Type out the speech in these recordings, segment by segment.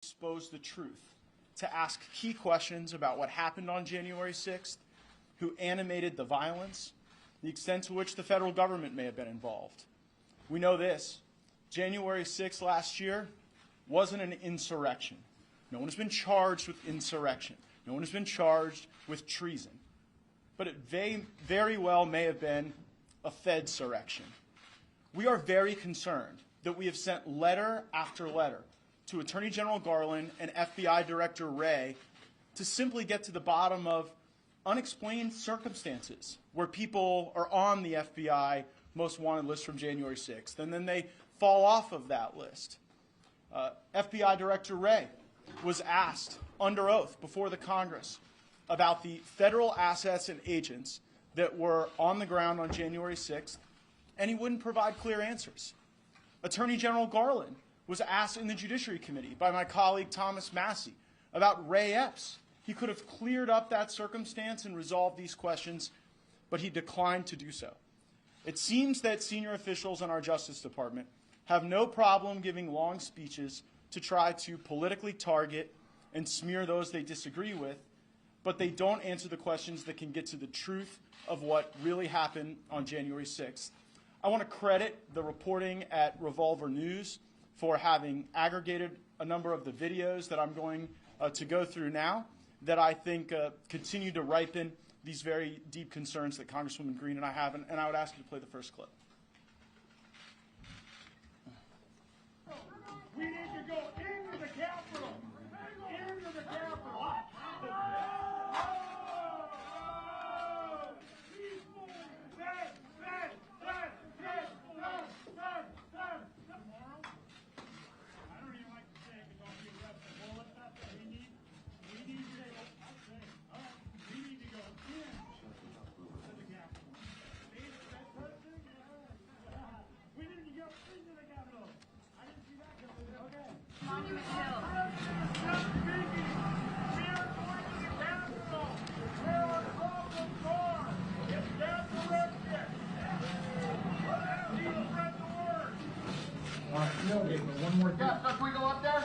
expose the truth, to ask key questions about what happened on January 6th, who animated the violence, the extent to which the federal government may have been involved. We know this. January 6th last year wasn't an insurrection. No one has been charged with insurrection. No one has been charged with treason. But it very well may have been a Fedsurrection. We are very concerned that we have sent letter after letter to Attorney General Garland and FBI Director Wray to simply get to the bottom of unexplained circumstances where people are on the FBI most wanted list from January 6th, and then they fall off of that list. FBI Director Wray was asked under oath before the Congress about the federal assets and agents that were on the ground on January 6th, and he wouldn't provide clear answers. Attorney General Garland was asked in the Judiciary Committee by my colleague Thomas Massie about Ray Epps. He could have cleared up that circumstance and resolved these questions, but he declined to do so. It seems that senior officials in our Justice Department have no problem giving long speeches to try to politically target and smear those they disagree with, but they don't answer the questions that can get to the truth of what really happened on January 6th. I want to credit the reporting at Revolver News for having aggregated a number of the videos that I'm going to go through now that I think continue to ripen these very deep concerns that Congresswoman Greene and I have, and I would ask you to play the first clip. We need to go into the Capitol. Into the Capitol. I don't even like to say it because I'll be arrested. Well, let's not say we need to go. I'll say it. All right. We need to go into the Capitol. We need to go into the Capitol. I didn't see that coming. Okay. Monument Hill. All right, no, but one more thing. Yeah, so can we go up there?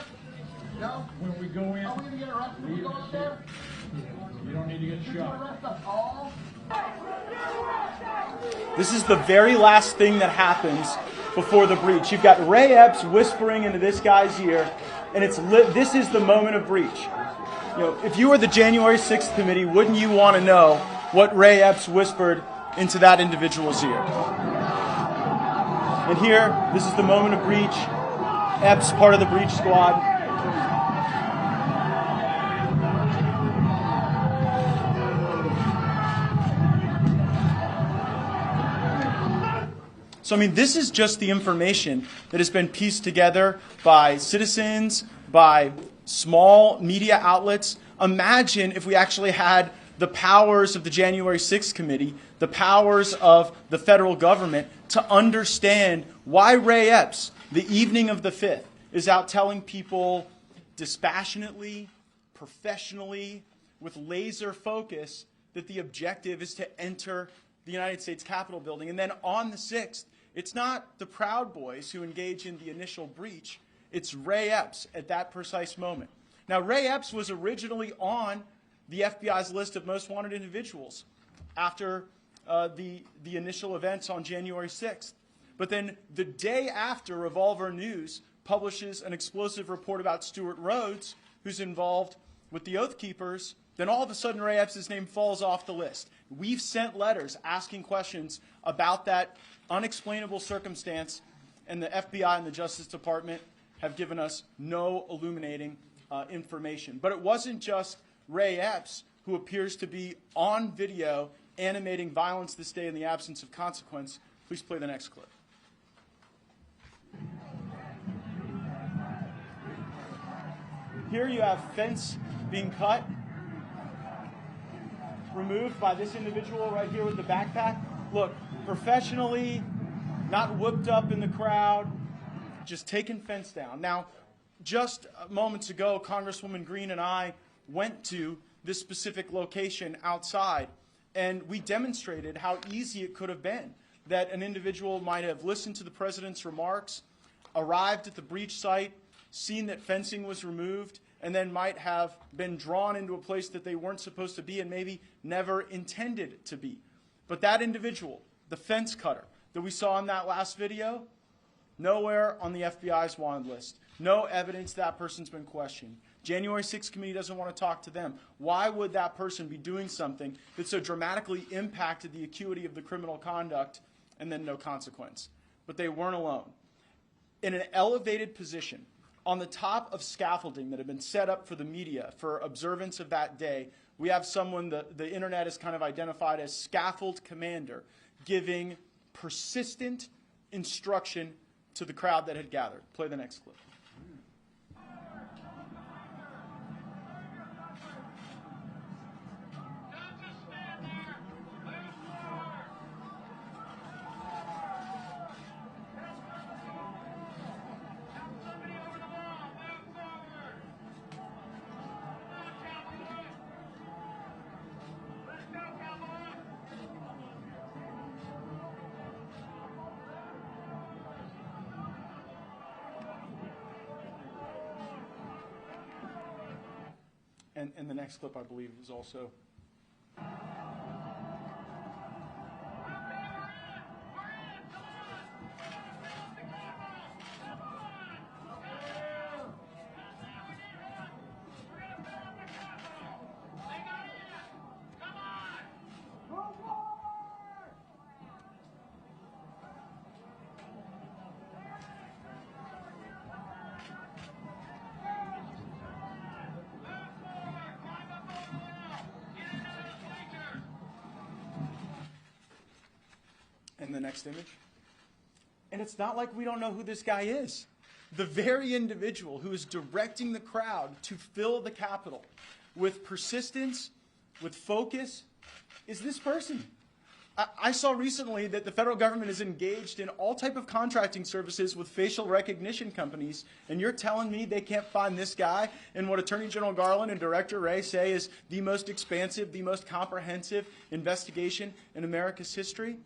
No? When we go in, Are we going to get arrested when we go up there? you don't need to get Did you shot. arrest us all? This is the very last thing that happens before the breach. You've got Ray Epps whispering into this guy's ear, and this is the moment of breach. You know, if you were the January 6th committee, wouldn't you want to know what Ray Epps whispered into that individual's ear? And here, this is the moment of breach. Epps, part of the breach squad. So, I mean, this is just the information that has been pieced together by citizens, by small media outlets. Imagine if we actually had the powers of the January 6th committee, the powers of the federal government to understand why Ray Epps, the evening of the 5th, is out telling people dispassionately, professionally, with laser focus that the objective is to enter the United States Capitol building. And then on the 6th, it's not the Proud Boys who engage in the initial breach. It's Ray Epps at that precise moment. Now, Ray Epps was originally on the FBI's list of most wanted individuals after the initial events on January 6th. But then the day after, Revolver News publishes an explosive report about Stuart Rhodes, who's involved with the Oath Keepers, then all of a sudden Ray Epps' name falls off the list. We've sent letters asking questions about that unexplainable circumstance, and the FBI and the Justice Department have given us no illuminating information. But it wasn't just Ray Epps who appears to be on video animating violence this day in the absence of consequence. Please play the next clip. Here you have fence being cut, removed by this individual right here with the backpack. Look, professionally, not whooped up in the crowd, just taking fence down. Now, just moments ago, Congresswoman Greene and I went to this specific location outside, and we demonstrated how easy it could have been that an individual might have listened to the president's remarks, arrived at the breach site, seen that fencing was removed, and then might have been drawn into a place that they weren't supposed to be and maybe never intended to be. But that individual, the fence cutter that we saw in that last video, nowhere on the FBI's wanted list. No evidence that person's been questioned. January 6th committee doesn't want to talk to them. Why would that person be doing something that so dramatically impacted the acuity of the criminal conduct and then no consequence? But they weren't alone. In an elevated position, on the top of scaffolding that had been set up for the media for observance of that day, we have someone the internet has kind of identified as scaffold commander, giving persistent instruction to the crowd that had gathered. Play the next clip. And the next clip, I believe, is also. And the next image. And it's not like we don't know who this guy is. The very individual who is directing the crowd to fill the Capitol with persistence, with focus, is this person. I saw recently that the federal government is engaged in all type of contracting services with facial recognition companies, and you're telling me they can't find this guy in what Attorney General Garland and Director Wray say is the most expansive, the most comprehensive investigation in America's history?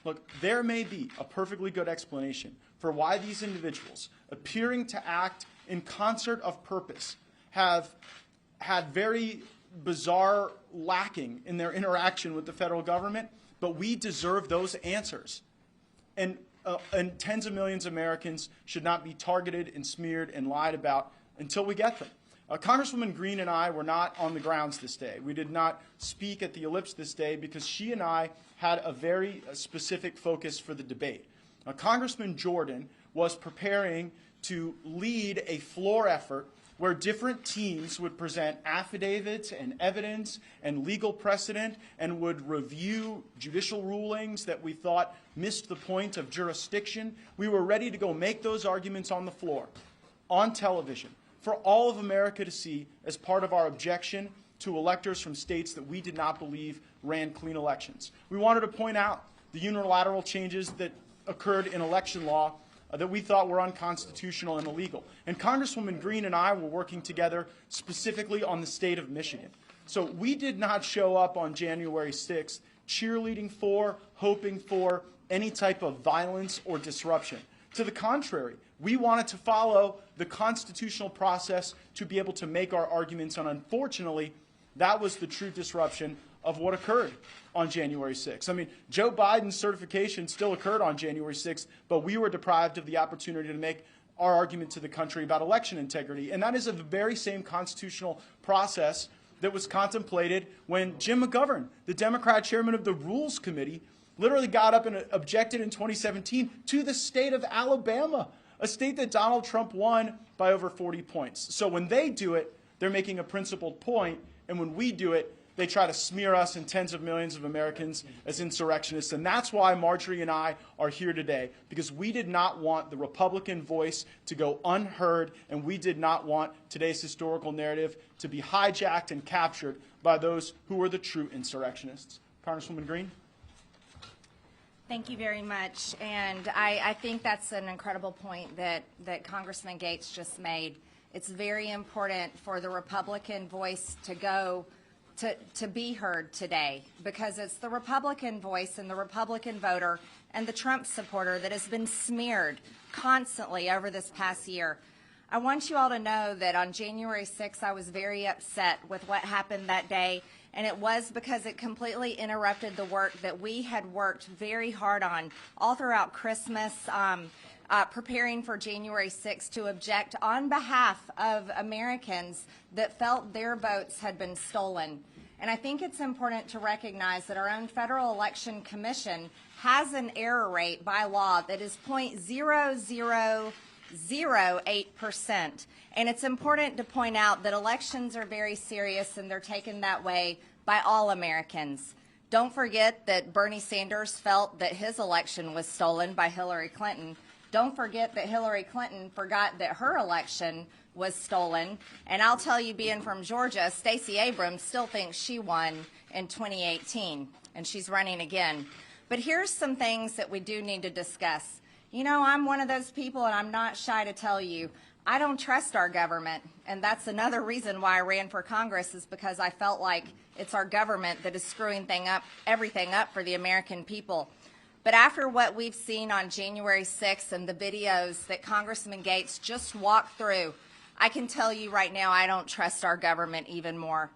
Look, there may be a perfectly good explanation for why these individuals, appearing to act in concert of purpose, have had very bizarre lacking in their interaction with the federal government, but we deserve those answers. And tens of millions of Americans should not be targeted and smeared and lied about until we get them. Congresswoman Greene and I were not on the grounds this day. We did not speak at the ellipse this day because she and I had a very specific focus for the debate. Congressman Jordan was preparing to lead a floor effort where different teams would present affidavits and evidence and legal precedent and would review judicial rulings that we thought missed the point of jurisdiction. We were ready to go make those arguments on the floor, on television, for all of America to see as part of our objection to electors from states that we did not believe ran clean elections. We wanted to point out the unilateral changes that occurred in election law that we thought were unconstitutional and illegal. And Congresswoman Greene and I were working together specifically on the state of Michigan. So we did not show up on January 6th cheerleading for, hoping for any type of violence or disruption. To the contrary, we wanted to follow the constitutional process to be able to make our arguments, and unfortunately, that was the true disruption of what occurred on January 6th. I mean, Joe Biden's certification still occurred on January 6th, but we were deprived of the opportunity to make our argument to the country about election integrity. And that is the very same constitutional process that was contemplated when Jim McGovern, the Democrat chairman of the Rules Committee, literally got up and objected in 2017 to the state of Alabama, a state that Donald Trump won by over 40 points. So when they do it, they're making a principled point, and when we do it, they try to smear us and tens of millions of Americans as insurrectionists. And that's why Marjorie and I are here today, because we did not want the Republican voice to go unheard, and we did not want today's historical narrative to be hijacked and captured by those who were the true insurrectionists. Congresswoman Greene? Thank you very much. And I think that's an incredible point that Congressman Gaetz just made. It's very important for the Republican voice to go to be heard today, because it's the Republican voice and the Republican voter and the Trump supporter that has been smeared constantly over this past year. I want you all to know that on January 6th, I was very upset with what happened that day, and it was because it completely interrupted the work that we had worked very hard on all throughout Christmas, preparing for January 6th to object on behalf of Americans that felt their votes had been stolen. And I think it's important to recognize that our own Federal Election Commission has an error rate by law that is 0.0008%. And it's important to point out that elections are very serious and they're taken that way by all Americans. Don't forget that Bernie Sanders felt that his election was stolen by Hillary Clinton. Don't forget that Hillary Clinton forgot that her election was stolen. And I'll tell you, being from Georgia, Stacey Abrams still thinks she won in 2018, and she's running again. But here's some things that we do need to discuss. You know, I'm one of those people, and I'm not shy to tell you, I don't trust our government. And that's another reason why I ran for Congress, is because I felt like it's our government that is screwing everything up for the American people. But after what we've seen on January 6th and the videos that Congressman Gaetz just walked through, I can tell you right now I don't trust our government even more.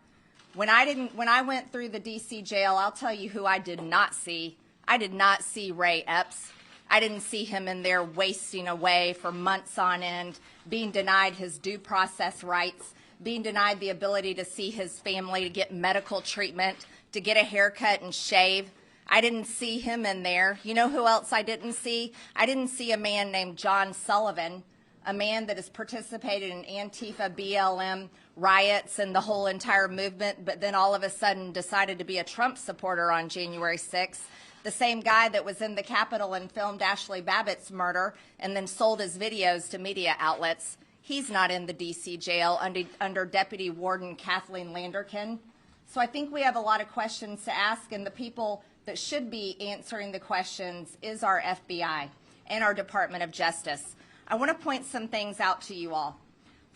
When I went through the D.C. jail, I'll tell you who I did not see. I did not see Ray Epps. I didn't see him in there wasting away for months on end, being denied his due process rights, being denied the ability to see his family, to get medical treatment, to get a haircut and shave. I didn't see him in there. You know who else I didn't see? I didn't see a man named John Sullivan, a man that has participated in Antifa, BLM, riots, and the whole entire movement, but then all of a sudden decided to be a Trump supporter on January 6th. The same guy that was in the Capitol and filmed Ashley Babbitt's murder and then sold his videos to media outlets. He's not in the D.C. jail under Deputy Warden Kathleen Landerkin. So I think we have a lot of questions to ask, and the people that should be answering the questions is our FBI and our Department of Justice. I want to point some things out to you all.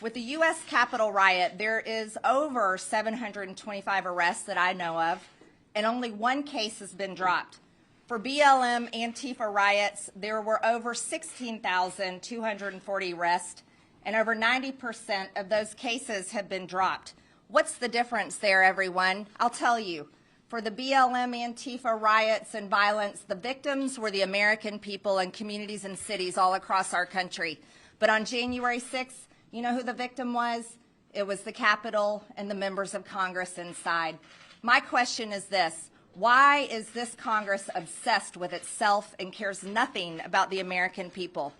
With the U.S. Capitol riot, there is over 725 arrests that I know of, and only one case has been dropped. For BLM Antifa riots, there were over 16,240 arrests, and over 90% of those cases have been dropped. What's the difference there, everyone? I'll tell you. For the BLM Antifa riots and violence, the victims were the American people and communities and cities all across our country. But on January 6th, you know who the victim was? It was the Capitol and the members of Congress inside. My question is this: why is this Congress obsessed with itself and cares nothing about the American people?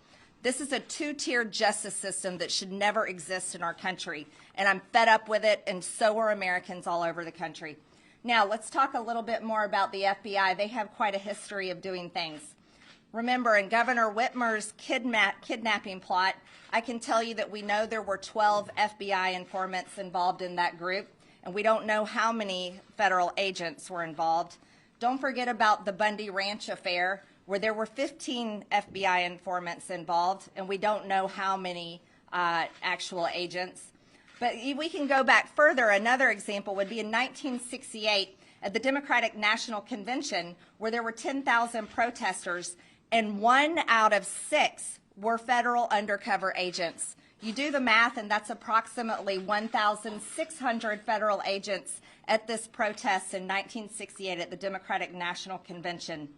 This is a two-tiered justice system that should never exist in our country, and I'm fed up with it, and so are Americans all over the country. Now, let's talk a little bit more about the FBI. They have quite a history of doing things. Remember, in Governor Whitmer's kidnapping plot, I can tell you that we know there were 12 FBI informants involved in that group, and we don't know how many federal agents were involved. Don't forget about the Bundy Ranch affair, where there were 15 FBI informants involved, and we don't know how many actual agents. But we can go back further. Another example would be in 1968 at the Democratic National Convention, where there were 10,000 protesters, and 1 out of 6 were federal undercover agents. You do the math, and that's approximately 1,600 federal agents at this protest in 1968 at the Democratic National Convention.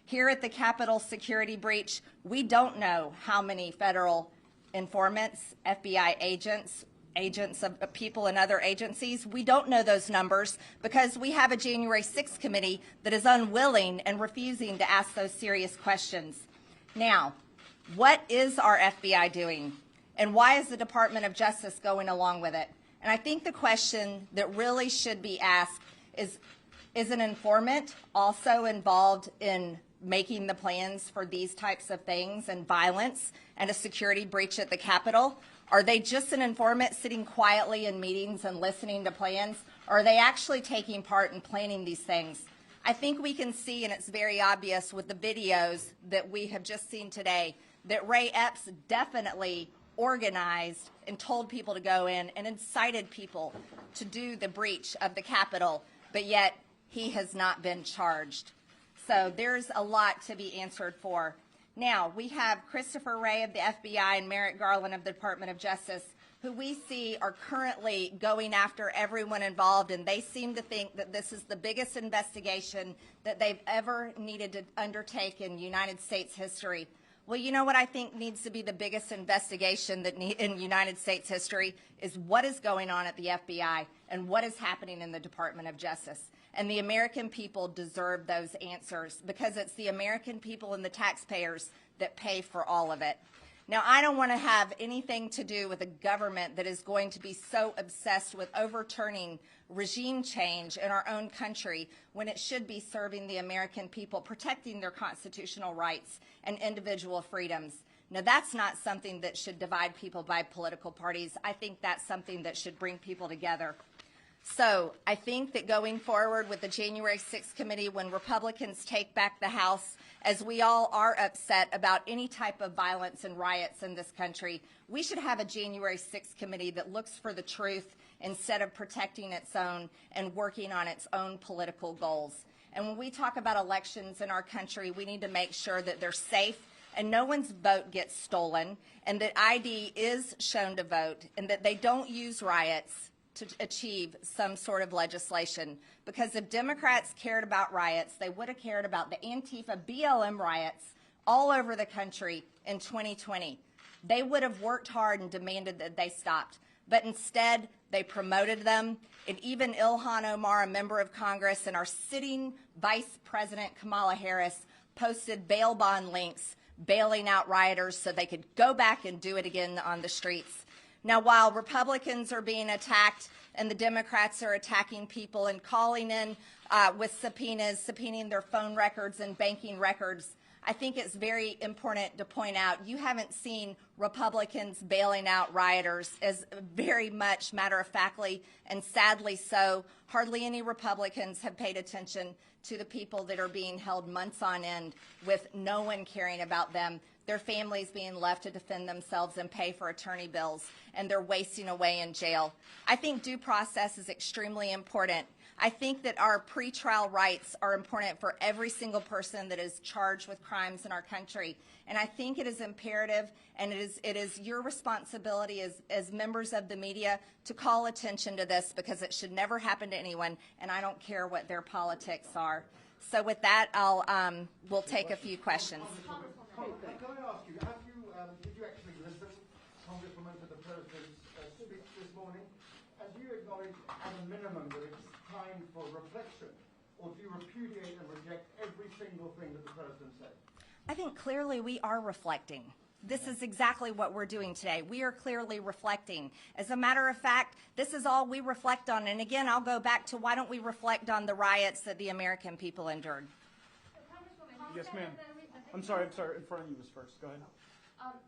Here at the Capitol security breach, we don't know how many federal informants, FBI agents of people in other agencies. We don't know those numbers because we have a January 6th committee that is unwilling and refusing to ask those serious questions. Now, what is our FBI doing? And why is the Department of Justice going along with it? And I think the question that really should be asked is an informant also involved in making the plans for these types of things and violence and a security breach at the Capitol? Are they just an informant sitting quietly in meetings and listening to plans? Or are they actually taking part in planning these things? I think we can see, and it's very obvious with the videos that we have just seen today, that Ray Epps definitely organized and told people to go in and incited people to do the breach of the Capitol, but yet he has not been charged. So there's a lot to be answered for. Now, we have Christopher Wray of the FBI and Merrick Garland of the Department of Justice, who we see are currently going after everyone involved, and they seem to think that this is the biggest investigation that they've ever needed to undertake in United States history. Well, you know what I think needs to be the biggest investigation in United States history is what is going on at the FBI and what is happening in the Department of Justice. And the American people deserve those answers because it's the American people and the taxpayers that pay for all of it. Now, I don't want to have anything to do with a government that is going to be so obsessed with overturning regime change in our own country when it should be serving the American people, protecting their constitutional rights and individual freedoms. Now, that's not something that should divide people by political parties. I think that's something that should bring people together. So I think that going forward with the January 6th committee, when Republicans take back the House, as we all are upset about any type of violence and riots in this country, we should have a January 6th committee that looks for the truth instead of protecting its own and working on its own political goals. And when we talk about elections in our country, we need to make sure that they're safe and no one's vote gets stolen, and that ID is shown to vote, and that they don't use riots to achieve some sort of legislation. Because if Democrats cared about riots, they would have cared about the Antifa BLM riots all over the country in 2020. They would have worked hard and demanded that they stopped. But instead, they promoted them. And even Ilhan Omar, a member of Congress, and our sitting Vice President Kamala Harris posted bail bond links bailing out rioters so they could go back and do it again on the streets. Now, while Republicans are being attacked and the Democrats are attacking people and calling in with subpoenas, subpoenaing their phone records and banking records, I think it's very important to point out you haven't seen Republicans bailing out rioters, as very much matter-of-factly and sadly so. Hardly any Republicans have paid attention to the people that are being held months on end with no one caring about them, their families being left to defend themselves and pay for attorney bills, and they're wasting away in jail. I think due process is extremely important. I think that our pretrial rights are important for every single person that is charged with crimes in our country. And I think it is imperative, and it is your responsibility as members of the media to call attention to this, because it should never happen to anyone, and I don't care what their politics are. So with that, we'll take a few questions. Can I ask you, did you actually listen, Congresswoman, to the President's speech this morning? And do you acknowledge, at a minimum, that it's time for reflection, or do you repudiate and reject every single thing that the President said? I think clearly we are reflecting. This is exactly what we're doing today. We are clearly reflecting. As a matter of fact, this is all we reflect on. And again, I'll go back to why don't we reflect on the riots that the American people endured? Yes, ma'am. I'm sorry, in front of you was first. Go ahead.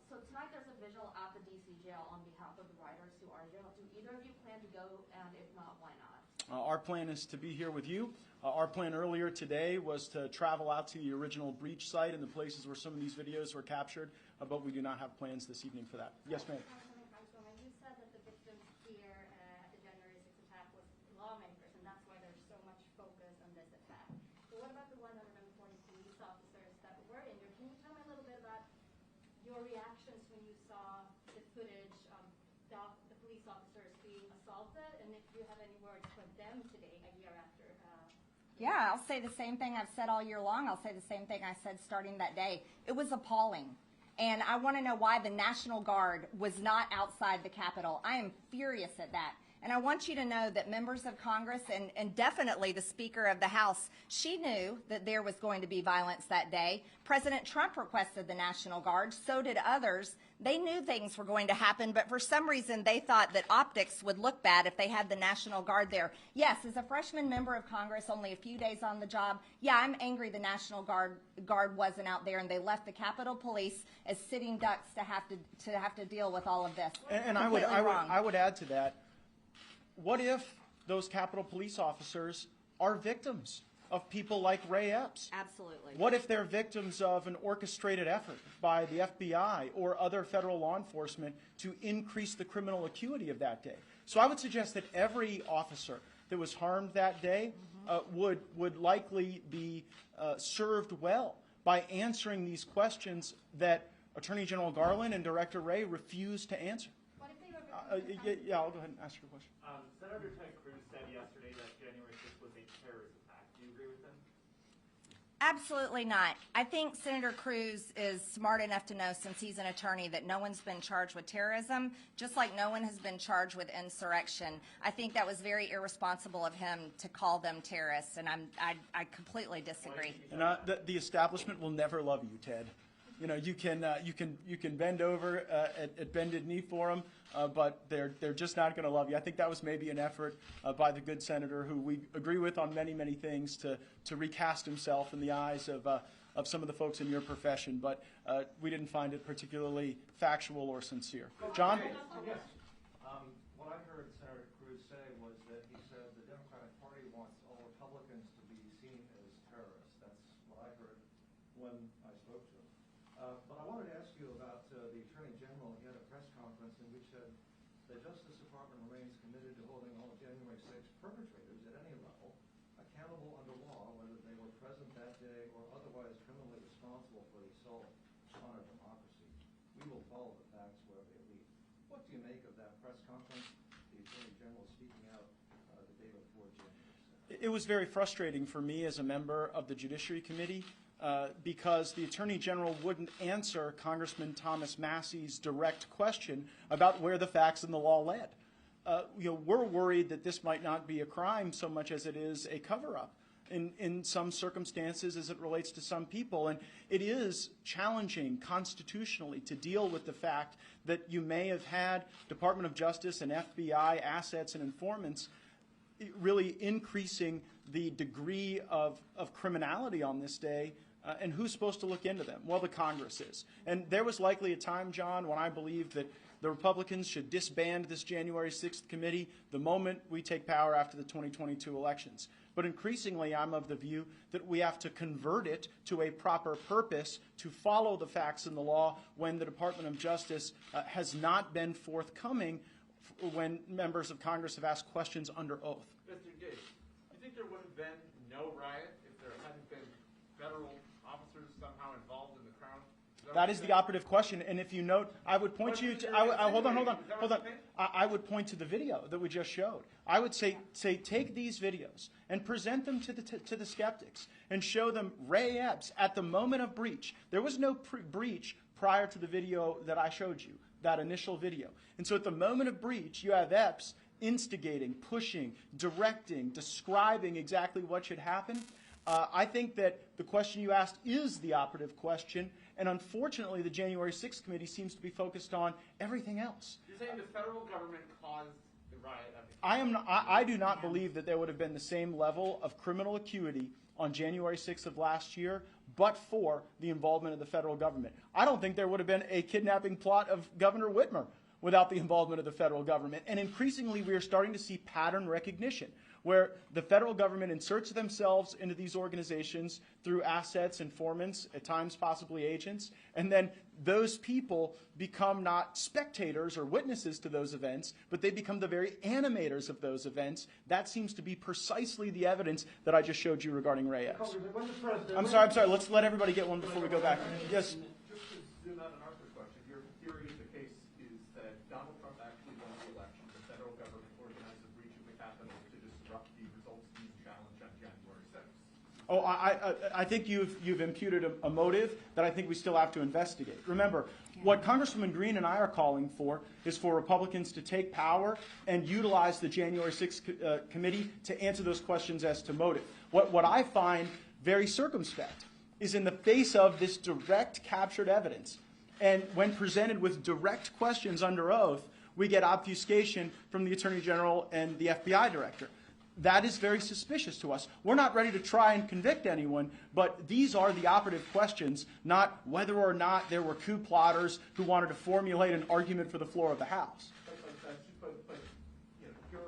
So tonight there's a visual at the DC jail on behalf of the writers who are in jail. Do either of you plan to go, and if not, why not? Our plan is to be here with you. Our plan earlier today was to travel out to the original breach site and the places where some of these videos were captured, but we do not have plans this evening for that. Yes, ma'am. You said that the victims here at the January 6th attack was lawmakers, and that's why there's so much focus on this attack. So what about the 140 police officers that were injured? Can you tell me a little bit about your reactions when you saw the footage of the police officers being assaulted, and if you have any words for them today, a year after? Yeah, I'll say the same thing I've said all year long. I'll say the same thing I said starting that day. It was appalling. And I want to know why the National Guard was not outside the Capitol. I am furious at that. And I want you to know that members of Congress and definitely the Speaker of the House, she knew that there was going to be violence that day. President Trump requested the National Guard. So did others. They knew things were going to happen, but for some reason they thought that optics would look bad if they had the National Guard there. Yes, as a freshman member of Congress, only a few days on the job, yeah, I'm angry the National Guard wasn't out there, and they left the Capitol Police as sitting ducks to have to deal with all of this. And I would add to that. What if those Capitol Police officers are victims of people like Ray Epps? Absolutely. What if they're victims of an orchestrated effort by the FBI or other federal law enforcement to increase the criminal acuity of that day? So I would suggest that every officer that was harmed that day would likely be served well by answering these questions that Attorney General Garland and Director Wray refused to answer. What if they were Yeah, I'll go ahead and ask your question. Senator Ted Cruz said yesterday that January 6th was a terrorist attack. Do you agree with him? Absolutely not. I think Senator Cruz is smart enough to know, since he's an attorney, that no one's been charged with terrorism, just like no one has been charged with insurrection. I think that was very irresponsible of him to call them terrorists, and I completely disagree. And the establishment will never love you, Ted. You know, you can bend over at bended knee for them, but they're just not going to love you. I think that was maybe an effort by the good senator, who we agree with on many things, to recast himself in the eyes of some of the folks in your profession. But we didn't find it particularly factual or sincere. John? Yes. What I heard Senator Cruz say was that he said the Democratic Party wants all Republicans to be seen as terrorists. That's what I heard when I spoke to him. But I wanted to ask you about the Attorney General. He had a press conference in which said the Justice Department remains committed to holding all January 6 perpetrators at any level accountable under law, whether they were present that day or otherwise criminally responsible for the assault on our democracy. We will follow the facts where they lead. What do you make of that press conference, the Attorney General speaking out the day before January 6th? It was very frustrating for me as a member of the Judiciary Committee, because the Attorney General wouldn't answer Congressman Thomas Massey's direct question about where the facts and the law led. We're worried that this might not be a crime so much as it is a cover-up in some circumstances as it relates to some people. And it is challenging constitutionally to deal with the fact that you may have had Department of Justice and FBI assets and informants really increasing the degree of criminality on this day. And who's supposed to look into them? Well, the Congress is. And there was likely a time, John, when I believed that the Republicans should disband this January 6th committee the moment we take power after the 2022 elections. But increasingly, I'm of the view that we have to convert it to a proper purpose to follow the facts and the law when the Department of Justice has not been forthcoming when members of Congress have asked questions under oath. Mr. Gaetz, do you think there would have been no riot if there hadn't been federal officers somehow involved in the crowd? That is the operative question. And if you note, I would point you to, hold on. I would point to the video that we just showed. I would say take these videos and present them to the skeptics and show them Ray Epps at the moment of breach. There was no breach prior to the video that I showed you, that initial video. And so at the moment of breach, you have Epps instigating, pushing, directing, describing exactly what should happen. I think that the question you asked is the operative question, and unfortunately the January 6th committee seems to be focused on everything else. You're saying the federal government caused the riot? I do not believe that there would have been the same level of criminal acuity on January 6th of last year, but for the involvement of the federal government. I don't think there would have been a kidnapping plot of Governor Whitmer without the involvement of the federal government. And increasingly, we are starting to see pattern recognition, where the federal government inserts themselves into these organizations through assets, informants, at times possibly agents, and then those people become not spectators or witnesses to those events, but they become the very animators of those events. That seems to be precisely the evidence that I just showed you regarding Ray Epps. I'm sorry, let's let everybody get one before we go back. Yes? Just to zoom out on Arthur's question, your theory of the case is that Donald Trump actually won the election. The federal government organized a breach of the Capitol to disrupt the results being challenged on January 6th. Oh, I think you've imputed a motive that I think we still have to investigate. Remember, what Congresswoman Greene and I are calling for is for Republicans to take power and utilize the January 6th committee to answer those questions as to motive. What I find very circumspect is in the face of this direct captured evidence, and when presented with direct questions under oath, we get obfuscation from the Attorney General and the FBI Director. That is very suspicious to us. We're not ready to try and convict anyone, but these are the operative questions, not whether or not there were coup plotters who wanted to formulate an argument for the floor of the House. But your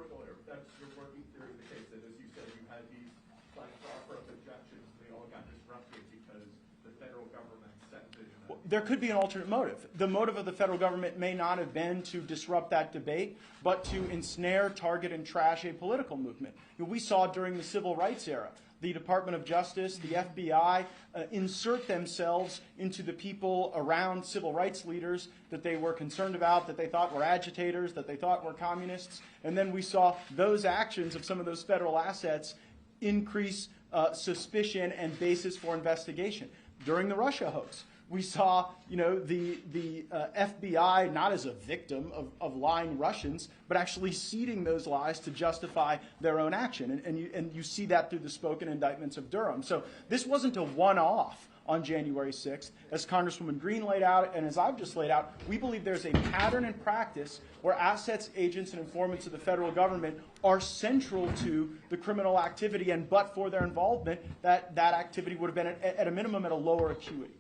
working theory of the case that, as you said, you had these like offer of objections, they all got disrupted because the federal government set vision. there could be an alternate motive. The motive of the federal government may not have been to disrupt that debate, but to ensnare, target, and trash a political movement. We saw during the civil rights era, the Department of Justice, the FBI, insert themselves into the people around civil rights leaders that they were concerned about, that they thought were agitators, that they thought were communists. And then we saw those actions of some of those federal assets increase suspicion and basis for investigation. During the Russia hoax, we saw, the FBI not as a victim of lying Russians, but actually seeding those lies to justify their own action. And you see that through the spoken indictments of Durham. So this wasn't a one-off on January 6th. As Congresswoman Greene laid out, and as I've just laid out, we believe there's a pattern and practice where assets, agents, and informants of the federal government are central to the criminal activity, and but for their involvement, that activity would have been at a minimum at a lower acuity.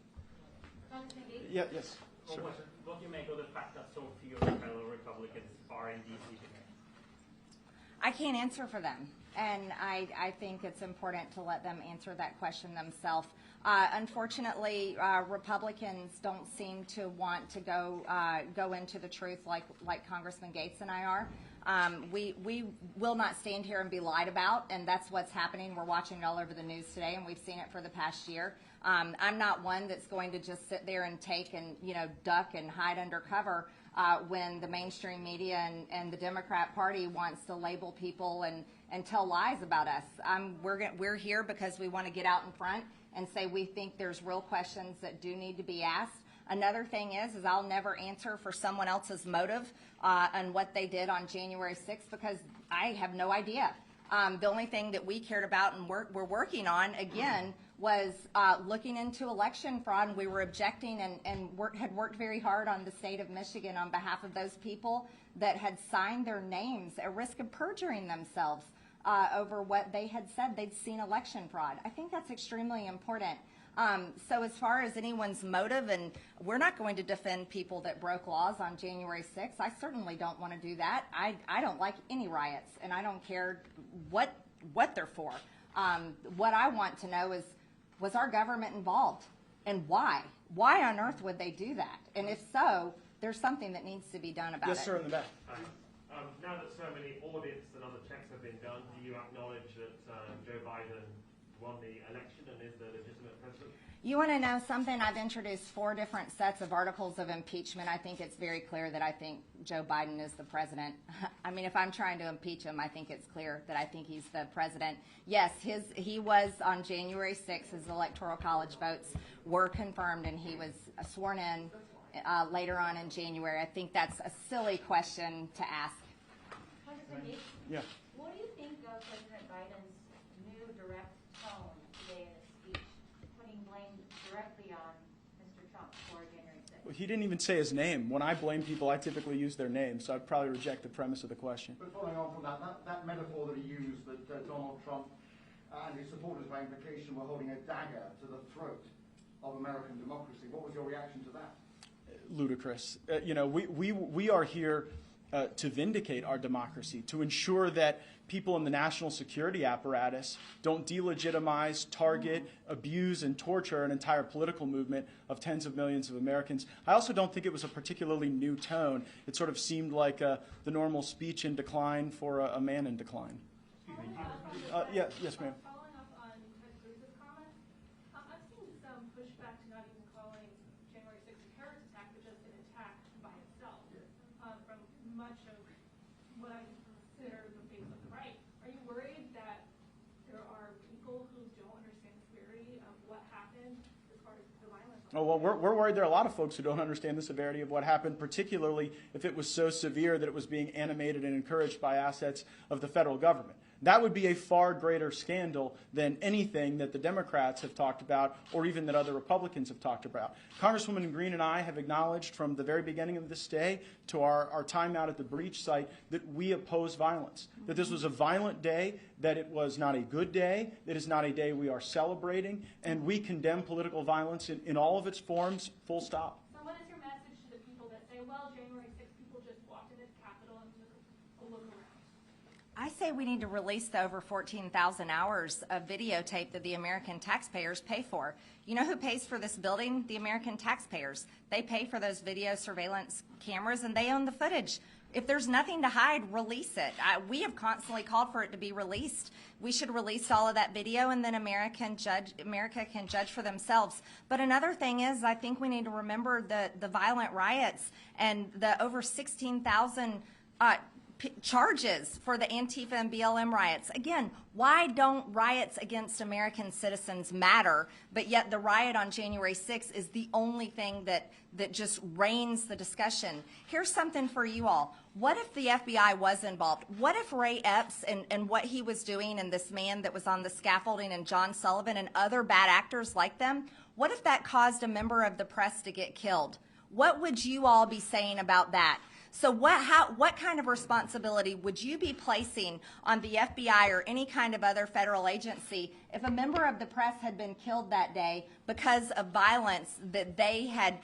Yeah, yes. Sure. What do you make of the fact that so few fellow Republicans are in D.C. today? I can't answer for them, and I think it's important to let them answer that question themselves. Unfortunately, Republicans don't seem to want to go into the truth like Congressman Gaetz and I are. We will not stand here and be lied about, and that's what's happening. We're watching it all over the news today, and we've seen it for the past year. I'm not one that's going to just sit there and take and duck and hide under cover when the mainstream media and the Democrat Party wants to label people and tell lies about us. We're here because we want to get out in front and say we think there's real questions that do need to be asked. Another thing is I'll never answer for someone else's motive on what they did on January 6th because I have no idea. The only thing that we cared about and we're working on, again, was looking into election fraud, and we were objecting and had worked very hard on the state of Michigan on behalf of those people that had signed their names at risk of perjuring themselves over what they had said they'd seen election fraud. I think that's extremely important. So as far as anyone's motive, and we're not going to defend people that broke laws on January 6th. I certainly don't want to do that. I don't like any riots, and I don't care what they're for. What I want to know is, was our government involved, and why? Why on earth would they do that? And if so, there's something that needs to be done about it. Yes, sir, in the back. Now that so many audits and other checks have been done, do you acknowledge that Joe Biden won the election and is the legitimate president? You want to know something? I've introduced 4 different sets of articles of impeachment. I think it's very clear that I think Joe Biden is the president. I mean, if I'm trying to impeach him, I think it's clear that I think he's the president. Yes, he was on January 6th. His electoral college votes were confirmed, and he was sworn in later on in January. I think that's a silly question to ask. Yeah. What do you think of President Biden's new direct tone today in his speech, putting blame directly on Mr. Trump for January 6th? Well, he didn't even say his name. When I blame people, I typically use their name, so I'd probably reject the premise of the question. But following on from that metaphor that he used, that Donald Trump and his supporters by implication were holding a dagger to the throat of American democracy. What was your reaction to that? Ludicrous. We are here to vindicate our democracy, to ensure that people in the national security apparatus don't delegitimize, target, abuse, and torture an entire political movement of tens of millions of Americans. I also don't think it was a particularly new tone. It sort of seemed like the normal speech in decline for a man in decline. Yes, ma'am. Following up on Ted Cruz's comments, I've seen some pushback to not even calling January 6th a terrorist attack, but just an attack by itself from much of what I consider the face of the right. Are you worried that there are people who don't understand the severity of what happened as far as the violence? Oh, well, we're worried there are a lot of folks who don't understand the severity of what happened, particularly if it was so severe that it was being animated and encouraged by assets of the federal government. That would be a far greater scandal than anything that the Democrats have talked about or even that other Republicans have talked about. Congresswoman Greene and I have acknowledged from the very beginning of this day to our time out at the breach site that we oppose violence, that this was a violent day, that it was not a good day, that it's not a day we are celebrating, and we condemn political violence in all of its forms, full stop. So what is your message to the people that say, well, January 6th, people just walked into the Capitol and took a look around? I say say we need to release the over 14,000 hours of videotape that the American taxpayers pay for. You know who pays for this building? The American taxpayers. They pay for those video surveillance cameras, and they own the footage. If there's nothing to hide, release it. We have constantly called for it to be released. We should release all of that video, and then America can judge for themselves. But another thing is, I think we need to remember the violent riots and the over 16,000 charges for the Antifa and BLM riots. Again, why don't riots against American citizens matter, but yet the riot on January 6th is the only thing that just reigns the discussion? Here's something for you all. What if the FBI was involved? What if Ray Epps and what he was doing, and this man that was on the scaffolding, and John Sullivan and other bad actors like them, what if that caused a member of the press to get killed? What would you all be saying about that? So what kind of responsibility would you be placing on the FBI or any kind of other federal agency if a member of the press had been killed that day because of violence that they had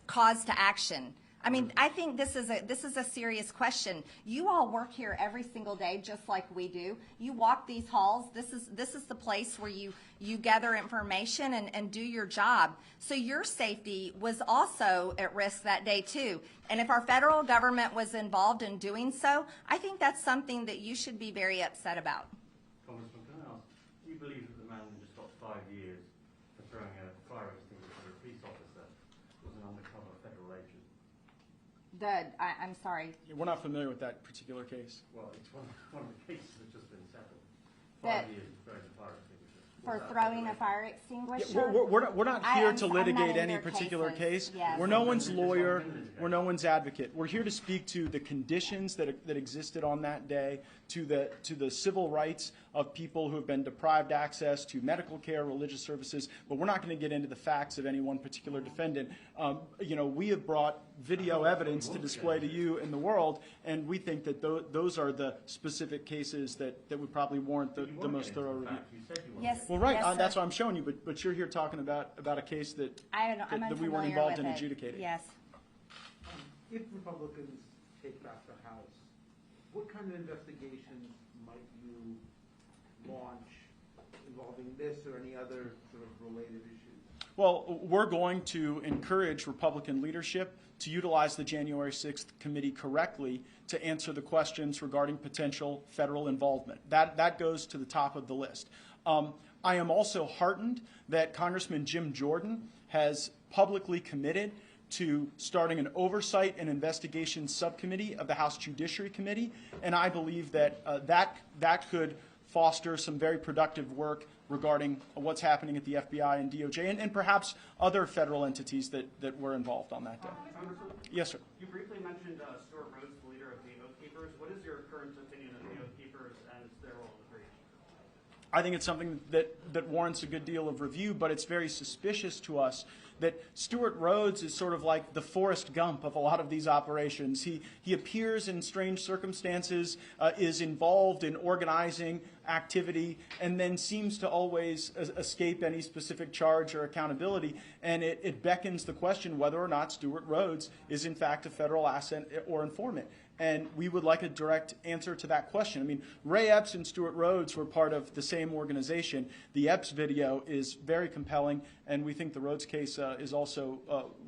caused to action? I mean, I think this is a serious question. You all work here every single day, just like we do. You walk these halls. This is the place where you gather information and do your job. So your safety was also at risk that day too. And if our federal government was involved in doing so, I think that's something that you should be very upset about. Congressman, can I ask, do you believe that the man who just got 5 years for throwing a fire extinguisher at a police officer was an undercover federal agent? I'm sorry. We're not familiar with that particular case. Well, it's one of the cases that's just been settled. 5 years for throwing a fire extinguisher. For throwing a fire extinguisher? Yeah, we're not here to I'm litigate not in any their particular cases. case. Yes. We're no one's lawyer. We're no one's advocate. We're here to speak to the conditions that existed on that day, to the civil rights of people who have been deprived access to medical care, religious services. But we're not going to get into the facts of any one particular defendant. We have brought video evidence to display to you in the world, and we think that those are the specific cases that would probably warrant the most thorough review. Yes. Well, right. Yes, That's sir. what I'm showing you. But you're here talking about a case that I'm that we weren't unfamiliar involved with in it. adjudicating. Yes. If Republicans take back the House, what kind of investigations might you launch involving this or any other sort of related issues? Well, we're going to encourage Republican leadership to utilize the January 6th committee correctly to answer the questions regarding potential federal involvement. That goes to the top of the list. I am also heartened that Congressman Jim Jordan has publicly committed to starting an oversight and investigation subcommittee of the House Judiciary Committee, and I believe that that could foster some very productive work regarding what's happening at the FBI and DOJ and perhaps other federal entities that were involved on that day. Congressman? Yes, sir. You briefly mentioned Stuart Rhodes, the leader of the Oath Keepers. What is your current opinion of the Oath Keepers and their role in the breach? I think it's something that warrants a good deal of review, but it's very suspicious to us that Stuart Rhodes is sort of like the Forrest Gump of a lot of these operations. He appears in strange circumstances, is involved in organizing activity, and then seems to always escape any specific charge or accountability. And it beckons the question whether or not Stuart Rhodes is in fact a federal asset or informant. And we would like a direct answer to that question. I mean, Ray Epps and Stuart Rhodes were part of the same organization. The Epps video is very compelling, and we think the Rhodes case is also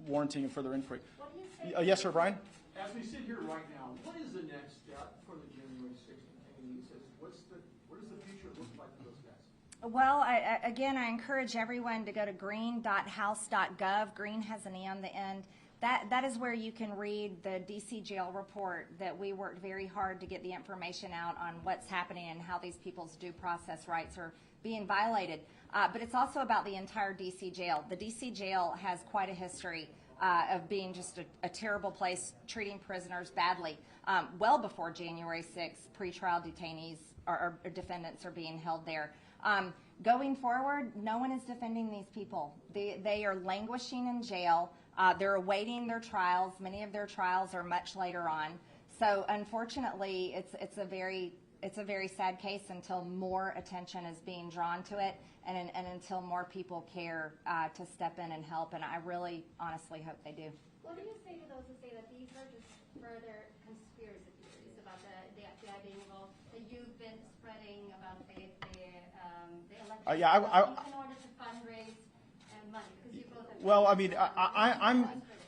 warranting a further inquiry. What do you say? Yes, sir, Brian? As we sit here right now, what is the next step for the January 6th detainees? What does the future look like for those guys? Well, again, I encourage everyone to go to greene.house.gov. Greene has an E on the end. That is where you can read the DC jail report that we worked very hard to get the information out on what's happening and how these people's due process rights are being violated. But it's also about the entire DC jail. The DC jail has quite a history of being just a terrible place, treating prisoners badly. Well before January 6th, pretrial detainees or defendants are being held there. Going forward, no one is defending these people. They are languishing in jail. They're awaiting their trials. Many of their trials are much later on. So unfortunately, it's a very sad case until more attention is being drawn to it and until more people care to step in and help. And I really honestly hope they do. What do you say to those who say that these are just further conspiracy theories about the FBI being involved, that you've been spreading about the election Yeah, in order to fundraise money? Because you both have well, I mean,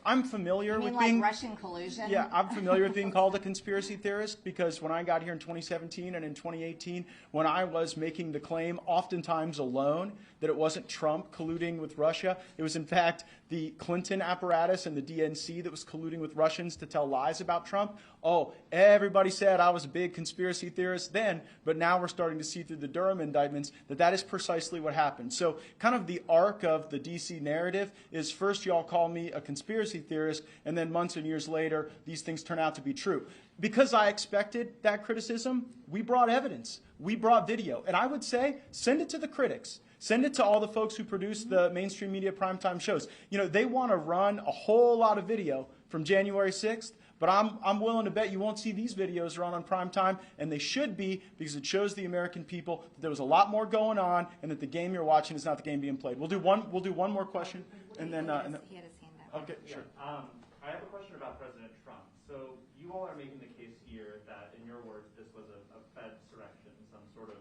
I'm familiar You with mean like being Russian collusion? Yeah, I'm familiar with being called a conspiracy theorist because when I got here in 2017 and in 2018, when I was making the claim, oftentimes alone, that it wasn't Trump colluding with Russia, it was in fact the Clinton apparatus and the DNC that was colluding with Russians to tell lies about Trump. Oh, everybody said I was a big conspiracy theorist then, but now we're starting to see through the Durham indictments that that is precisely what happened. So kind of the arc of the DC narrative is first y'all call me a conspiracy theorist, and then months and years later, these things turn out to be true. Because I expected that criticism, we brought evidence. We brought video. And I would say, send it to the critics. Send it to all the folks who produce the mainstream media primetime shows. You know, they want to run a whole lot of video from January 6th, but I'm willing to bet you won't see these videos run on primetime, and they should be, because it shows the American people that there was a lot more going on, and that the game you're watching is not the game being played. We'll do one more question, and then. He had his hand up. Okay, sure. I have a question about President Trump. So you all are making the case here that, in your words, this was a Fed surrection, some sort of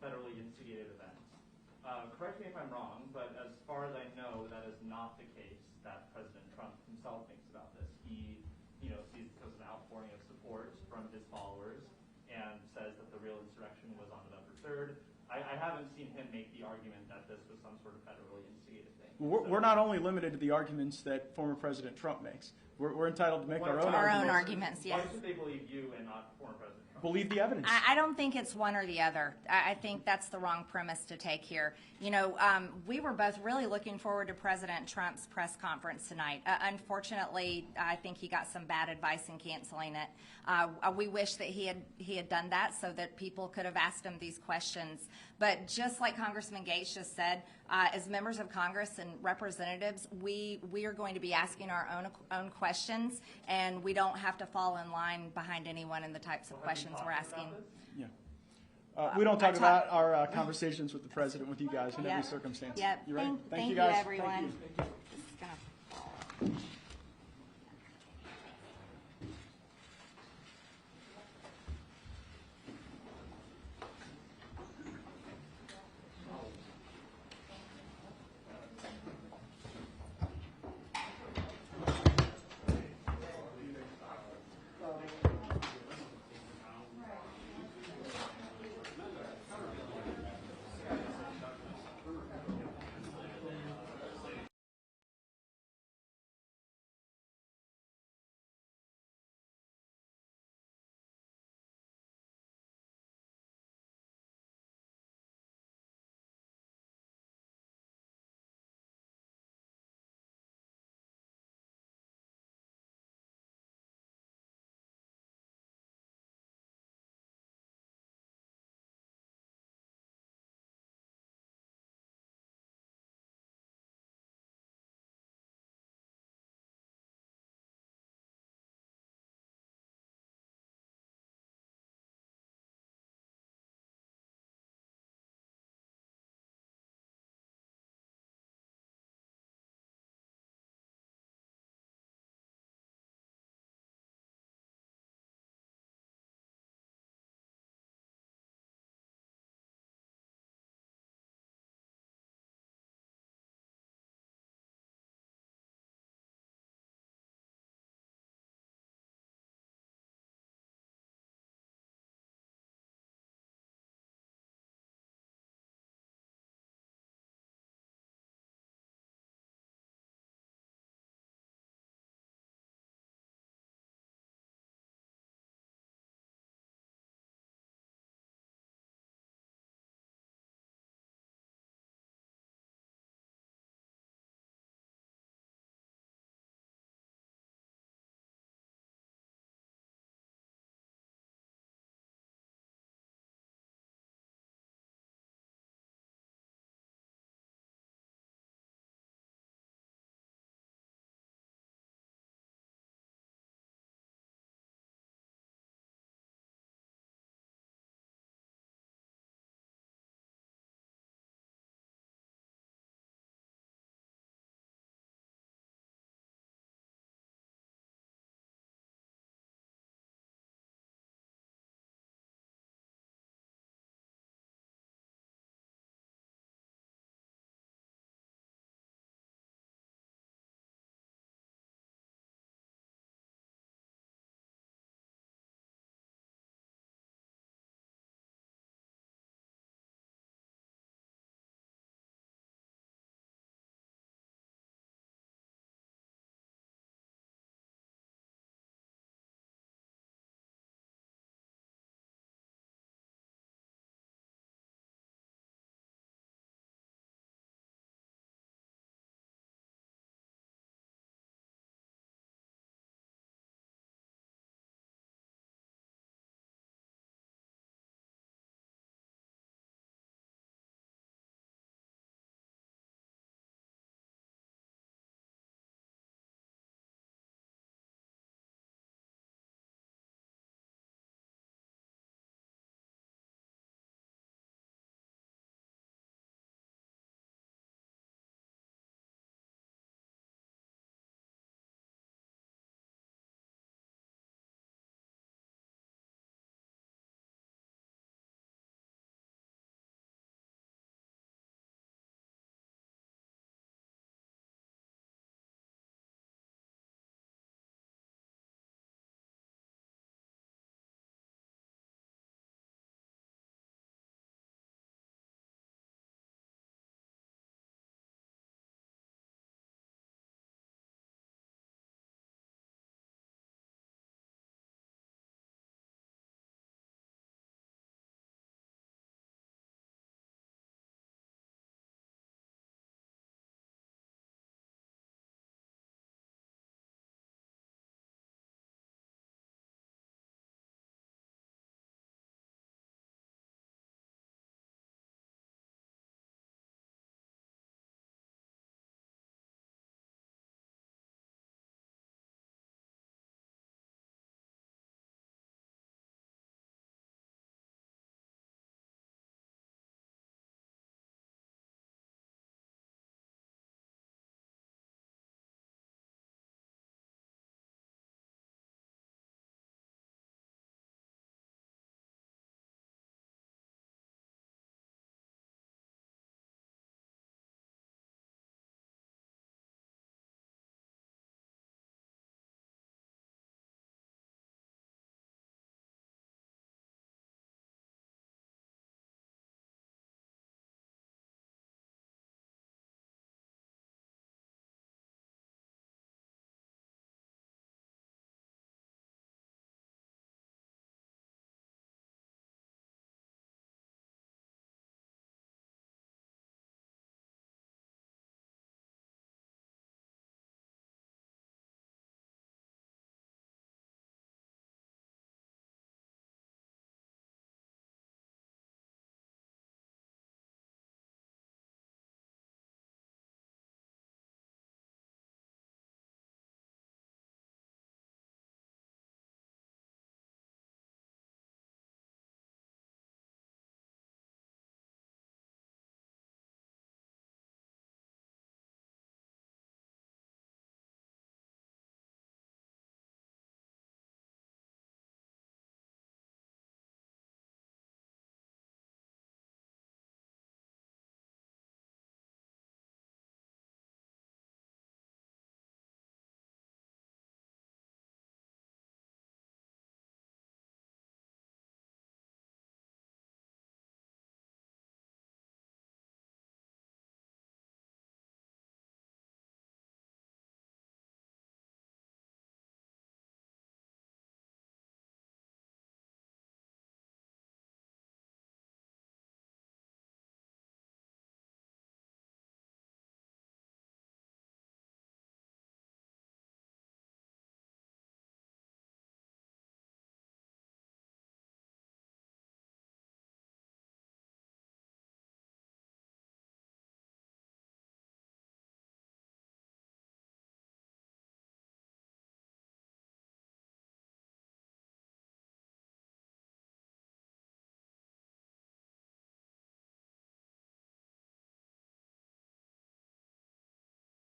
federally instigated event. Correct me if I'm wrong, but as far as I know, that is not the case that President Trump himself thinks about this. He, sees this as an outpouring of support from his followers and says that the real insurrection was on November 3rd. I haven't seen him make the argument that this was some sort of federally instigated thing. We're not only limited to the arguments that former President Trump makes. We're entitled to make our own arguments. Yes. Why should they believe you and not former President Trump? Believe the evidence. I don't think it's one or the other. I think that's the wrong premise to take here. We were both really looking forward to President Trump's press conference tonight. Unfortunately, I think he got some bad advice in canceling it. We wish that he had done that so that people could have asked him these questions. But just like Congressman Gaetz just said, as members of Congress and representatives, we are going to be asking our own questions, and we don't have to fall in line behind anyone in the types of questions we're asking. Yeah. We don't talk about our conversations with the president with you guys in every circumstance. Yep. You ready? Thank you, guys. everyone. Thank you. This is gonna fall.